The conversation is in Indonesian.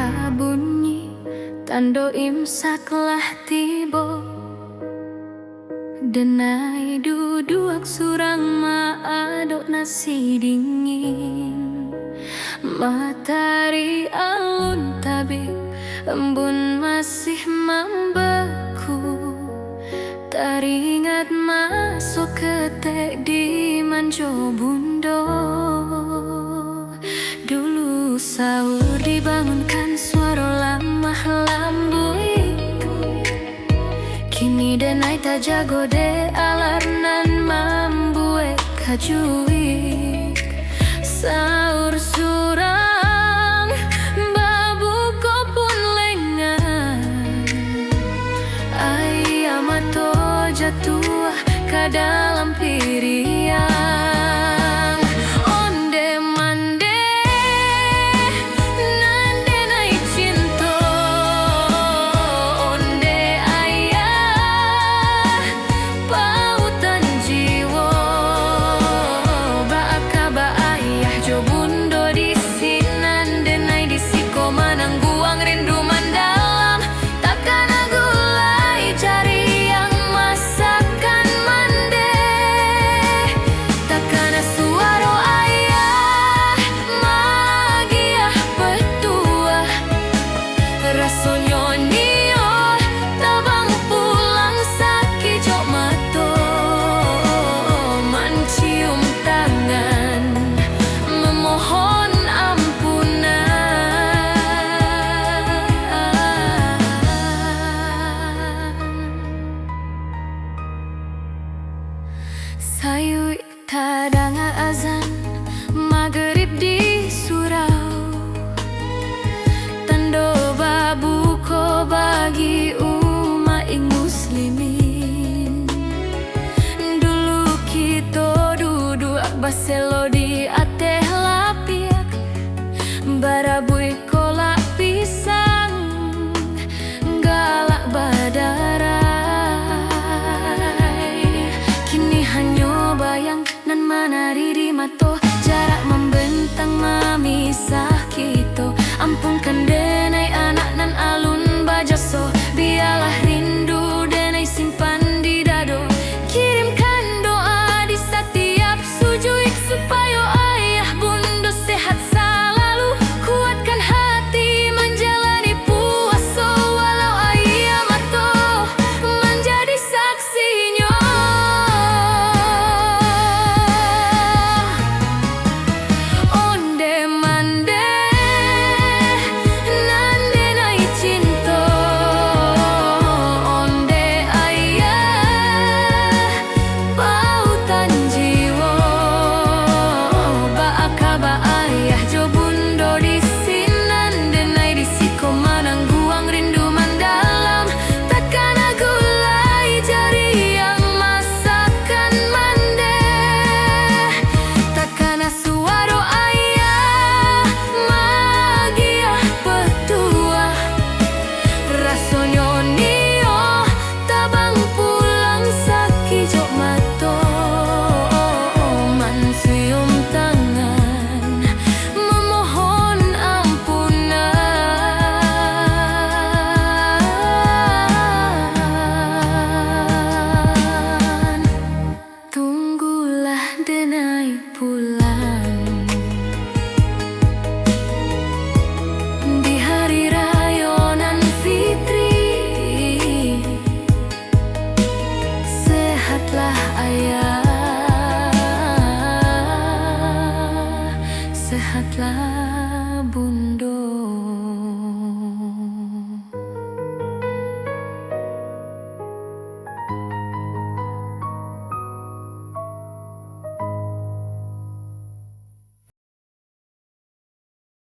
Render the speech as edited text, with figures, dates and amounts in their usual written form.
kabunyi, tando imsaklah tiba. Denai duduk surang maadok nasi dingin. Matahari alun tabik, embun masih membeku. Teringat masuk ketek di manjo bundo. Dulu sahur dibangunkan suara lamah lambuik. Kini denai tak jago de alarnan mambuek kajuik. Sahur surang babu ko pun lengan. Ayam atau jatuh ke dalam piriang. Onde mande nande nai cinta. Onde ayah pautan jiwa. Baka ba ayah jo bundo di sinan denai di siko manangguang rindu mandalam. Takkan agulai cari yang masakan mande. Takkan suara ayah magiah petua. Rasanya nio tabang pulang sakit jok mato. Mencium tangan memohon ampunan. Sayu tadanga azan maghrib di surau. Tando babu ko bagi umat muslimin. Dulu kita duduk baselo di ateh lapiak. Barabui kolak pisang galak badarai. Kini hanya bayang nan menari di mata. Jarak membentang memisah kita. Ampunkan denai anak nan alun bajaso. Biarlah rindu denai simpan di dado. Kirimkan doa di setiap sujud supaya ayah bunda sehat selalu. Kuatkan hati menjalani puasa walau ayam atau menjadi saksinya. Onde mande nande nai cinta. Onde ayah pautan jiwa. Baka ba ayah jo bundo di sinan denai di siko manangguang rindu mandalam. Takkan agulai jari yang masakan mande. Takkan suara ayah magiah petua. Rasanya nio tabang pulang sakit jok mato. Mencium tangan memohon ampunan. Tunggulah denai pulang di hari raya nan fitri. Sehatlah ayah, sehatlah